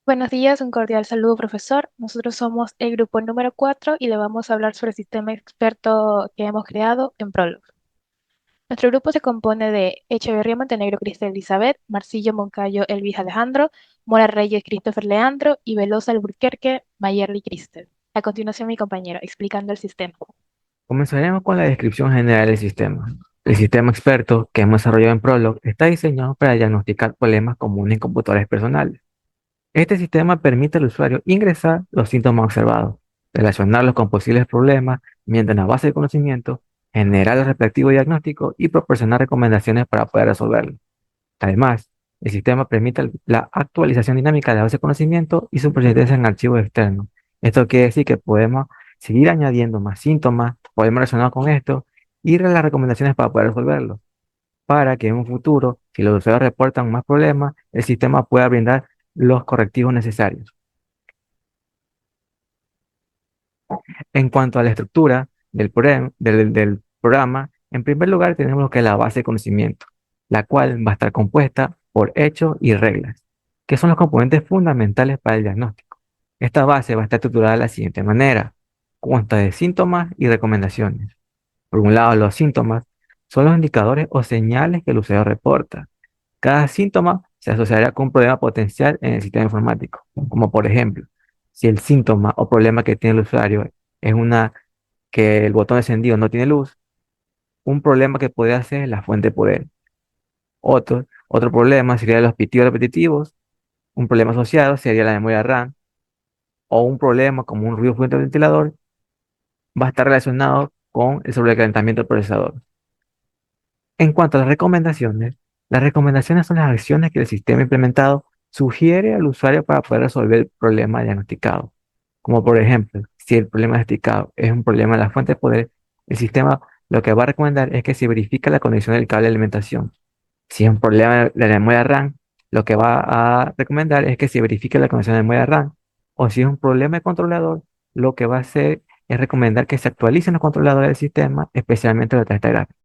Buenos días, un cordial saludo, profesor. Nosotros somos el grupo número 4 y le vamos a hablar sobre el sistema experto que hemos creado en Prolog. Nuestro grupo se compone de Echeverría Montenegro Cristel Elizabeth, Marcillo Moncayo Elvis Alejandro, Mora Reyes Christopher Leandro y Velosa Alburquerque Mayerly Cristel. A continuación, mi compañero, explicando el sistema. Comenzaremos con la descripción general del sistema. El sistema experto que hemos desarrollado en Prolog está diseñado para diagnosticar problemas comunes en computadores personales. Este sistema permite al usuario ingresar los síntomas observados, relacionarlos con posibles problemas mediante una base de conocimiento, generar el respectivo diagnóstico y proporcionar recomendaciones para poder resolverlo. Además, el sistema permite la actualización dinámica de la base de conocimiento y su procedencia en archivos externos. Esto quiere decir que podemos seguir añadiendo más síntomas, podemos relacionar con esto y las recomendaciones para poder resolverlo, para que en un futuro, si los usuarios reportan más problemas, el sistema pueda brindar los correctivos necesarios. En cuanto a la estructura del programa, en primer lugar tenemos lo que es la base de conocimiento, la cual va a estar compuesta por hechos y reglas, que son los componentes fundamentales para el diagnóstico. Esta base va a estar estructurada de la siguiente manera: consta de síntomas y recomendaciones. Por un lado, los síntomas son los indicadores o señales que el usuario reporta. Cada síntoma se asociará con un problema potencial en el sistema informático, como por ejemplo, si el síntoma o problema que tiene el usuario es que el botón encendido no tiene luz, un problema que puede ser es la fuente de poder. Otro problema sería los pitidos repetitivos, un problema asociado sería la memoria RAM, o un problema como un ruido fuerte del ventilador va a estar relacionado con el sobrecalentamiento del procesador. En cuanto a las recomendaciones son las acciones que el sistema implementado sugiere al usuario para poder resolver el problema diagnosticado. Como por ejemplo, si el problema diagnosticado es un problema de la fuente de poder, el sistema lo que va a recomendar es que se verifique la conexión del cable de alimentación. Si es un problema de la memoria RAM, lo que va a recomendar es que se verifique la conexión de memoria RAM. O si es un problema de controlador, lo que va a hacer es recomendar que se actualicen los controladores del sistema, especialmente la tarjeta gráfica.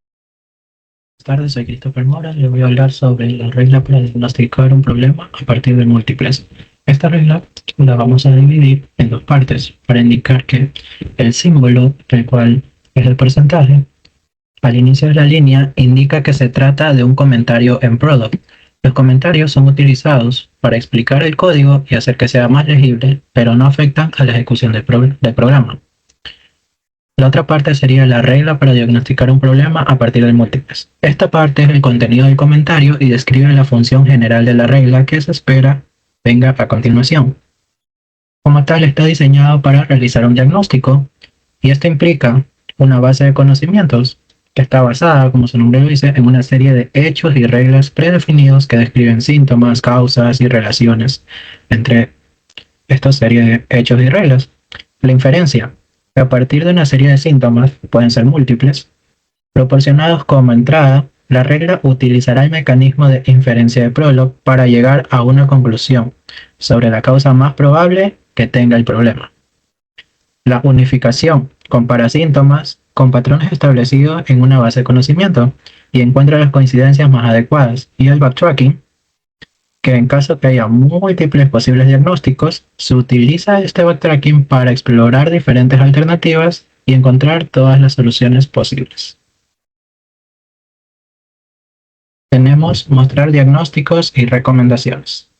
Buenas tardes, soy Christopher Mora. Le voy a hablar sobre la regla para diagnosticar un problema a partir de múltiples. Esta regla la vamos a dividir en dos partes para indicar que el símbolo, el cual es el porcentaje, al inicio de la línea indica que se trata de un comentario en Prolog. Los comentarios son utilizados para explicar el código y hacer que sea más legible, pero no afectan a la ejecución del programa. La otra parte sería la regla para diagnosticar un problema a partir de múltiples. Esta parte es el contenido del comentario y describe la función general de la regla que se espera venga a continuación. Como tal, está diseñado para realizar un diagnóstico y esto implica una base de conocimientos que está basada, como su nombre lo dice, en una serie de hechos y reglas predefinidos que describen síntomas, causas y relaciones entre esta serie de hechos y reglas. La inferencia: a partir de una serie de síntomas, pueden ser múltiples, proporcionados como entrada, la regla utilizará el mecanismo de inferencia de Prolog para llegar a una conclusión sobre la causa más probable que tenga el problema. La unificación compara síntomas con patrones establecidos en una base de conocimiento y encuentra las coincidencias más adecuadas. Y el backtracking, que en caso que haya múltiples posibles diagnósticos, se utiliza este backtracking para explorar diferentes alternativas y encontrar todas las soluciones posibles. Tenemos mostrar diagnósticos y recomendaciones.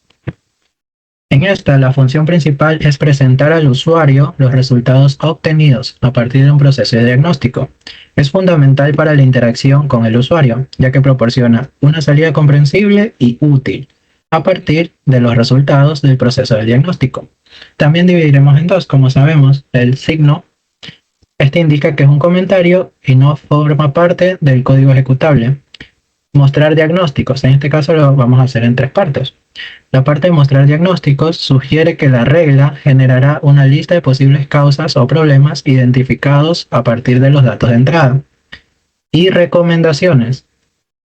En esta, la función principal es presentar al usuario los resultados obtenidos a partir de un proceso de diagnóstico. Es fundamental para la interacción con el usuario, ya que proporciona una salida comprensible y útil a partir de los resultados del proceso de diagnóstico. También dividiremos en dos, como sabemos, el signo. Este indica que es un comentario y no forma parte del código ejecutable. Mostrar diagnósticos, en este caso lo vamos a hacer en tres partes. La parte de mostrar diagnósticos sugiere que la regla generará una lista de posibles causas o problemas identificados a partir de los datos de entrada. Y recomendaciones.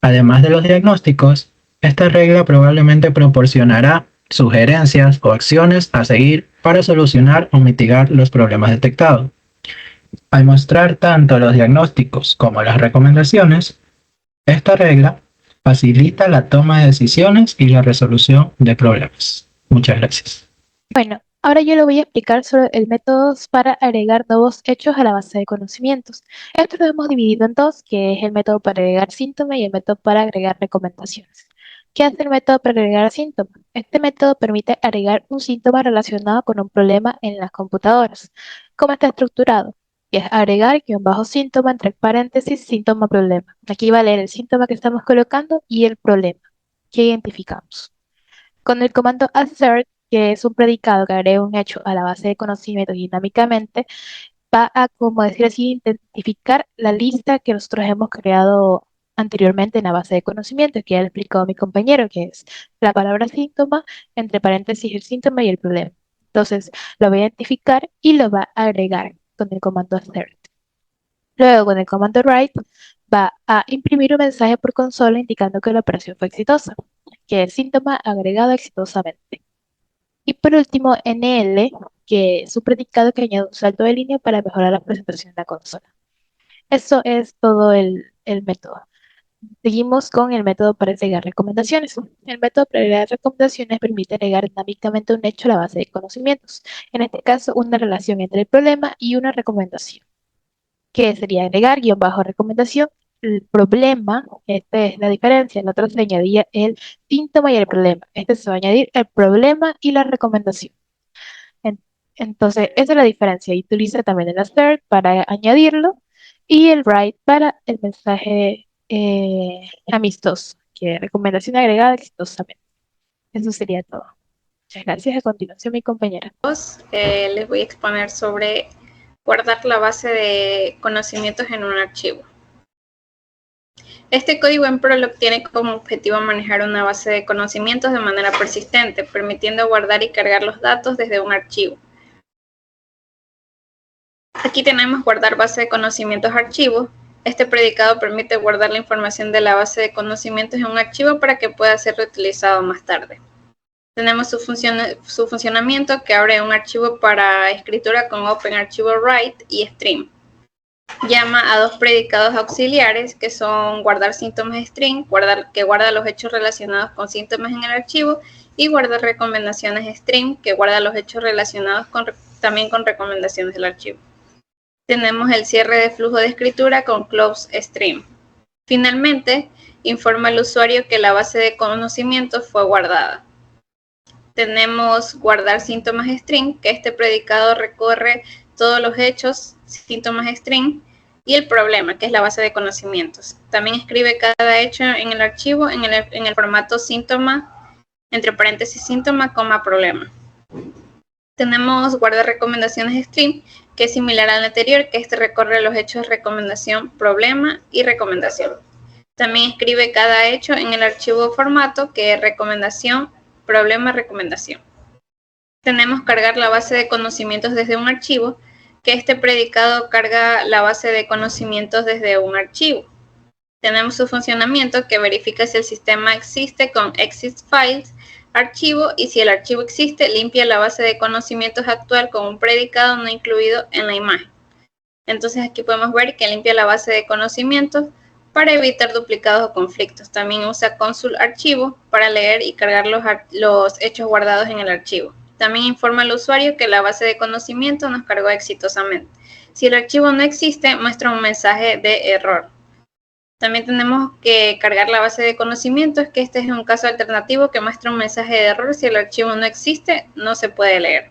Además de los diagnósticos, esta regla probablemente proporcionará sugerencias o acciones a seguir para solucionar o mitigar los problemas detectados. Al mostrar tanto los diagnósticos como las recomendaciones, esta regla facilita la toma de decisiones y la resolución de problemas. Muchas gracias. Bueno, ahora yo le voy a explicar sobre el método para agregar nuevos hechos a la base de conocimientos. Esto lo hemos dividido en dos, que es el método para agregar síntomas y el método para agregar recomendaciones. ¿Qué hace el método para agregar síntomas? Este método permite agregar un síntoma relacionado con un problema en las computadoras. ¿Cómo está estructurado? Y es agregar guión bajo síntoma entre paréntesis síntoma problema. Aquí va a leer el síntoma que estamos colocando y el problema que identificamos. Con el comando assert, que es un predicado que agrega un hecho a la base de conocimientos dinámicamente, va a, como decir así, identificar la lista que nosotros hemos creado anteriormente en la base de conocimientos, que ya le explicó mi compañero, que es la palabra síntoma, entre paréntesis el síntoma y el problema. Entonces, lo va a identificar y lo va a agregar con el comando assert. Luego, con el comando write, va a imprimir un mensaje por consola indicando que la operación fue exitosa, que es síntoma agregado exitosamente. Y por último, NL, que es un predicado que añade un salto de línea para mejorar la presentación de la consola. Eso es todo el método. Seguimos con el método para agregar recomendaciones. El método para agregar recomendaciones permite agregar dinámicamente un hecho a la base de conocimientos. En este caso, una relación entre el problema y una recomendación, que sería agregar guión bajo recomendación. El problema, esta es la diferencia, el otro se añadía el síntoma y el problema. Este se va a añadir el problema y la recomendación. En- Entonces, esa es la diferencia. Y utiliza también el assert para añadirlo y el write para el mensaje amistoso, que es recomendación agregada exitosamente. Eso sería todo. Muchas gracias. A continuación, mi compañera. Les voy a exponer sobre guardar la base de conocimientos en un archivo. Este código en Prolog tiene como objetivo manejar una base de conocimientos de manera persistente, permitiendo guardar y cargar los datos desde un archivo. Aquí tenemos guardar base de conocimientos archivo. Este predicado permite guardar la información de la base de conocimientos en un archivo para que pueda ser reutilizado más tarde. Tenemos su funcionamiento, que abre un archivo para escritura con Open Archivo Write y Stream. Llama a dos predicados auxiliares, que son guardar síntomas string, que guarda los hechos relacionados con síntomas en el archivo, y guardar recomendaciones string, que guarda los hechos relacionados también con recomendaciones del archivo. Tenemos el cierre de flujo de escritura con Close Stream. Finalmente, informa al usuario que la base de conocimientos fue guardada. Tenemos guardar síntomas string, que este predicado recorre todos los hechos, síntomas string, y el problema, que es la base de conocimientos. También escribe cada hecho en el archivo en el formato síntoma, entre paréntesis síntoma, coma, problema. Tenemos guardar recomendaciones string, que es similar al anterior, que este recorre los hechos recomendación, problema y recomendación. También escribe cada hecho en el archivo formato, que es recomendación, problema, recomendación. Tenemos cargar la base de conocimientos desde un archivo, que este predicado carga la base de conocimientos desde un archivo. Tenemos su funcionamiento, que verifica si el sistema existe con exist files, archivo, y si el archivo existe, limpia la base de conocimientos actual con un predicado no incluido en la imagen. Entonces aquí podemos ver que limpia la base de conocimientos para evitar duplicados o conflictos. También usa console archivo para leer y cargar los hechos guardados en el archivo. También informa al usuario que la base de conocimiento nos cargó exitosamente. Si el archivo no existe, muestra un mensaje de error. También tenemos que cargar la base de conocimientos, que este es un caso alternativo que muestra un mensaje de error. Si el archivo no existe, no se puede leer.